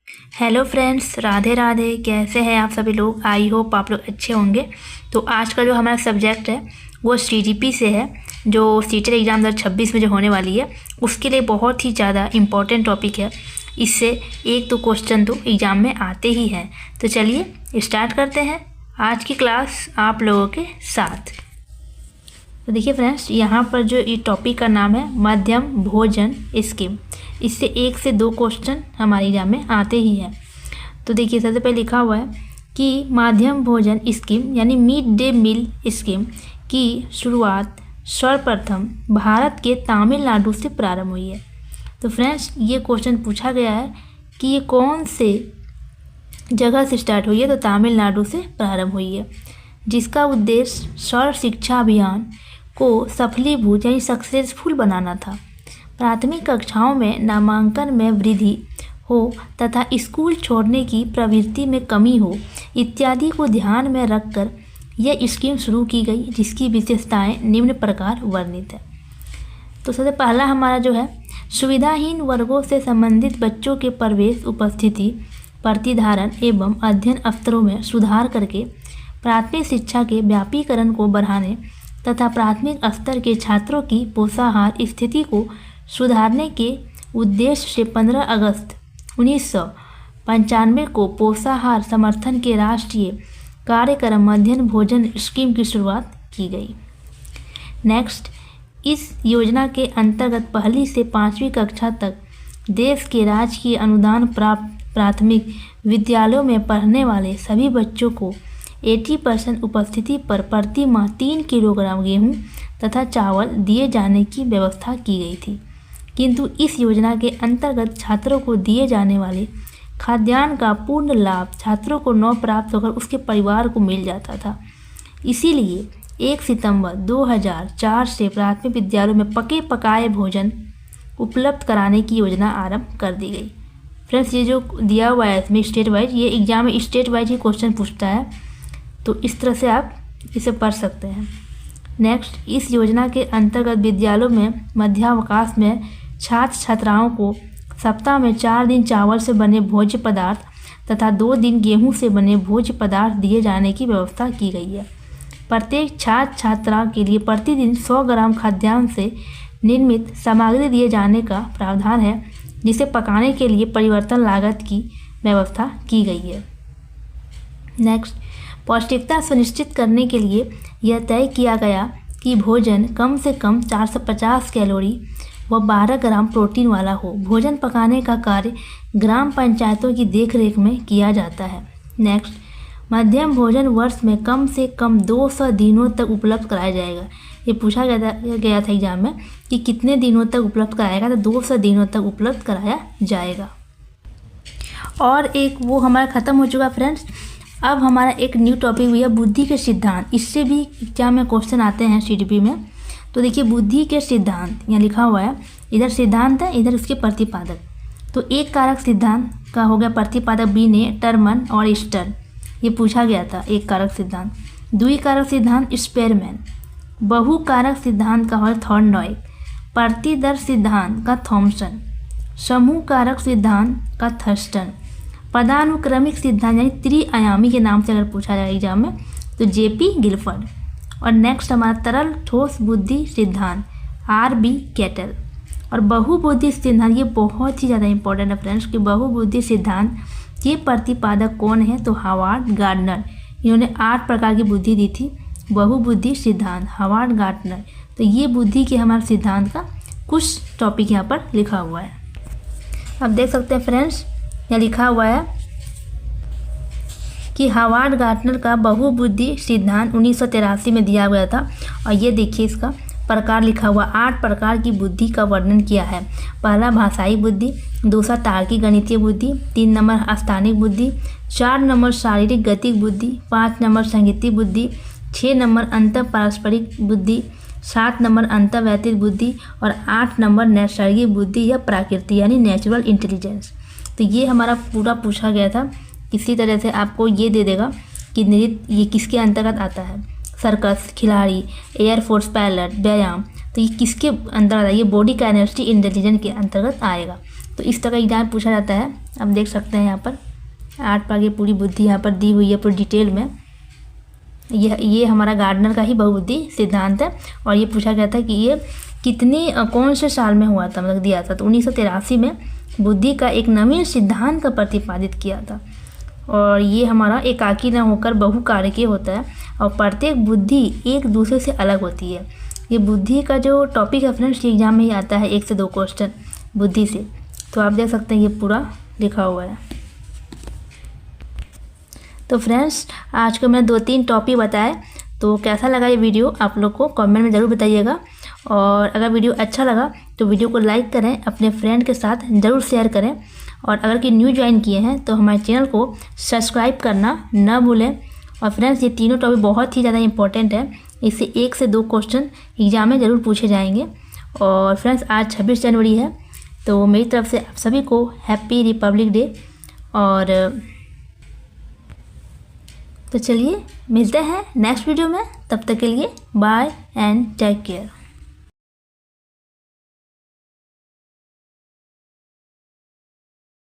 Hello friends, Radhe Radhe. कैसे हैं आप सभी लोग? आई होप आप लोग अच्छे होंगे। तो आज का जो हमारा सब्जेक्ट है वो CGP से है, जो सीटेट एग्ज़ाम 2026 में जो होने वाली है उसके लिए बहुत ही ज़्यादा इम्पोर्टेंट टॉपिक है। इससे एक तो क्वेश्चन तो एग्ज़ाम में आते ही हैं। तो चलिए स्टार्ट करते हैं आज की क्लास आप लोगों के साथ। तो देखिए फ्रेंड्स, यहाँ पर जो ये टॉपिक का नाम है मध्यम भोजन स्कीम। इससे 1 से 2 क्वेश्चन हमारे एग्जाम में आते ही हैं। तो देखिए सबसे पहले लिखा हुआ है कि मध्यम भोजन स्कीम यानी मिड डे मील स्कीम की शुरुआत सर्वप्रथम भारत के तमिलनाडु से प्रारंभ हुई है। तो फ्रेंड्स, ये क्वेश्चन पूछा गया है कि ये कौन से जगह से स्टार्ट हुई है। तो तमिलनाडु से प्रारंभ हुई है, जिसका उद्देश्य सर्व शिक्षा अभियान को सफलीभूत यानी सक्सेसफुल बनाना था। प्राथमिक कक्षाओं में नामांकन में वृद्धि हो तथा स्कूल छोड़ने की प्रवृत्ति में कमी हो इत्यादि को ध्यान में रखकर यह स्कीम शुरू की गई, जिसकी विशेषताएं निम्न प्रकार वर्णित है। तो सबसे पहला हमारा जो है, सुविधाहीन वर्गों से संबंधित बच्चों के प्रवेश, उपस्थिति, प्रतिधारण एवं अध्ययन स्तरों में सुधार करके प्राथमिक शिक्षा के व्यापीकरण को बढ़ाने तथा प्राथमिक स्तर के छात्रों की पोषाहार स्थिति को सुधारने के उद्देश्य से 15 अगस्त 1995 को पोषाहार समर्थन के राष्ट्रीय कार्यक्रम मध्याह्न भोजन स्कीम की शुरुआत की गई। नेक्स्ट, इस योजना के अंतर्गत 1ली से 5वीं कक्षा तक देश के राजकीय अनुदान प्राप्त प्राथमिक विद्यालयों में पढ़ने वाले सभी बच्चों को 80% उपस्थिति पर प्रति माह 3 किलोग्राम गेहूं तथा चावल दिए जाने की व्यवस्था की गई थी। किंतु इस योजना के अंतर्गत छात्रों को दिए जाने वाले खाद्यान्न का पूर्ण लाभ छात्रों को न प्राप्त होकर उसके परिवार को मिल जाता था। इसीलिए 1 सितंबर 2004 से प्राथमिक विद्यालयों में पके पकाए भोजन उपलब्ध कराने की योजना आरंभ कर दी गई। फ्रेंड्स, ये जो दिया हुआ है इसमें स्टेट वाइज, ये एग्जाम में स्टेट वाइज ही क्वेश्चन पूछता है, तो इस तरह से आप इसे पढ़ सकते हैं। नेक्स्ट, इस योजना के अंतर्गत विद्यालयों में मध्यावकाश में छात्र छात्राओं को सप्ताह में 4 दिन चावल से बने भोज्य पदार्थ तथा 2 दिन गेहूं से बने भोज्य पदार्थ दिए जाने की व्यवस्था की गई है। प्रत्येक छात्र छात्रा के लिए प्रतिदिन 100 ग्राम खाद्यान्न से निर्मित सामग्री दिए जाने का प्रावधान है, जिसे पकाने के लिए परिवर्तन लागत की व्यवस्था की गई है। नेक्स्ट, पौष्टिकता सुनिश्चित करने के लिए यह तय किया गया कि भोजन कम से कम 450 कैलोरी व 12 ग्राम प्रोटीन वाला हो। भोजन पकाने का कार्य ग्राम पंचायतों की देखरेख में किया जाता है। नेक्स्ट, मध्यम भोजन वर्ष में कम से कम 200 दिनों तक उपलब्ध कराया जाएगा। ये पूछा गया था एग्जाम में कि कितने दिनों तक उपलब्ध कराएगा, तो 200 दिनों तक उपलब्ध कराया जाएगा। और एक वो हमारा ख़त्म हो चुका फ्रेंड्स। अब हमारा एक न्यू टॉपिक भी है बुद्धि के सिद्धांत। इससे भी एग्जाम में क्वेश्चन आते हैं CGP में। तो देखिए, बुद्धि के सिद्धांत यहाँ लिखा हुआ है, इधर सिद्धांत है, इधर उसके प्रतिपादक। तो एक कारक सिद्धांत का हो गया प्रतिपादक बीने, टर्मन और स्टर्न, ये पूछा गया था एक कारक सिद्धांत। द्विकारक सिद्धांत स्पेरमैन, बहुकारक सिद्धांत का हो थॉर्नडाइक, प्रतिदर्श सिद्धांत का थॉमसन, समूह कारक सिद्धांत का थर्स्टन, पदानुक्रमिक सिद्धांत यानी त्रिआयामी के नाम से अगर पूछा जाए एग्जाम में तो JP गिलफर्ड। और नेक्स्ट हमारा तरल ठोस बुद्धि सिद्धांत RB कैटल। और बहुबुद्धि सिद्धांत, ये बहुत ही ज़्यादा इंपॉर्टेंट है फ्रेंड्स कि बहुबुद्धि सिद्धांत के प्रतिपादक कौन है, तो हार्वर्ड गार्डनर। इन्होंने 8 प्रकार की बुद्धि दी थी। बहुबुद्धि सिद्धांत हार्वर्ड गार्डनर। तो ये बुद्धि के हमारे सिद्धांत का कुछ टॉपिक यहाँ पर लिखा हुआ है। आप देख सकते हैं फ्रेंड्स, यहाँ लिखा हुआ है कि हार्वर्ड गार्टनर का बहुबुद्धि सिद्धांत 1983 में दिया गया था। और ये देखिए इसका प्रकार लिखा हुआ, 8 प्रकार की बुद्धि का वर्णन किया है। पहला भाषाई बुद्धि, दूसरा तार्किक गणितीय बुद्धि, 3 नंबर स्थानिक बुद्धि, 4 नंबर शारीरिक गतिक बुद्धि, 5 नंबर संगीतीय बुद्धि, 6 नंबर अंतर पारस्परिक बुद्धि, 7 नंबर अंतर्वैयक्तिक बुद्धि और 8 नंबर नैसर्गिक बुद्धि या प्राकृतिक यानी नेचुरल इंटेलिजेंस। तो ये हमारा पूरा पूछा गया था। इसी तरह से आपको ये दे देगा कि नृत्य ये किसके अंतर्गत आता है, सर्कस, खिलाड़ी, एयरफोर्स पायलट, व्यायाम, तो ये किसके अंतर्गत, ये बॉडी काइनेस्टिक इंटेलिजेंस के अंतर्गत आएगा। तो इस तरह का एग्जाम पूछा जाता है। आप देख सकते हैं यहाँ पर 8 पागे पूरी बुद्धि यहाँ पर दी हुई है पूरी डिटेल में। ये हमारा गार्डनर का ही बहुबुद्धि सिद्धांत है और ये पूछा गया था कि ये कौन से साल में हुआ था, मतलब दिया था। तो 1983 में बुद्धि का एक नवीन सिद्धांत का प्रतिपादित किया था। और ये हमारा एकाकी न होकर बहुकारकीय होता है और प्रत्येक बुद्धि एक दूसरे से अलग होती है। ये बुद्धि का जो टॉपिक है फ्रेंड्स, ये एग्जाम में ही आता है 1 से 2 क्वेश्चन बुद्धि से। तो आप देख सकते हैं ये पूरा लिखा हुआ है। तो फ्रेंड्स आज को मैंने 2-3 टॉपिक बताए, तो कैसा लगा ये वीडियो आप लोग को कमेंट में ज़रूर बताइएगा। और अगर वीडियो अच्छा लगा तो वीडियो को लाइक करें, अपने फ्रेंड के साथ ज़रूर शेयर करें। और अगर कि न्यू ज्वाइन किए हैं तो हमारे चैनल को सब्सक्राइब करना न भूलें। और फ्रेंड्स ये तीनों टॉपिक बहुत ही ज़्यादा इंपॉर्टेंट है, इससे 1 से 2 क्वेश्चन एग्जाम में ज़रूर पूछे जाएंगे। और फ्रेंड्स आज 26 जनवरी है, तो मेरी तरफ से आप सभी को हैप्पी रिपब्लिक डे। और तो चलिए मिलते हैं नेक्स्ट वीडियो में, तब तक के लिए बाय एंड टेक केयर।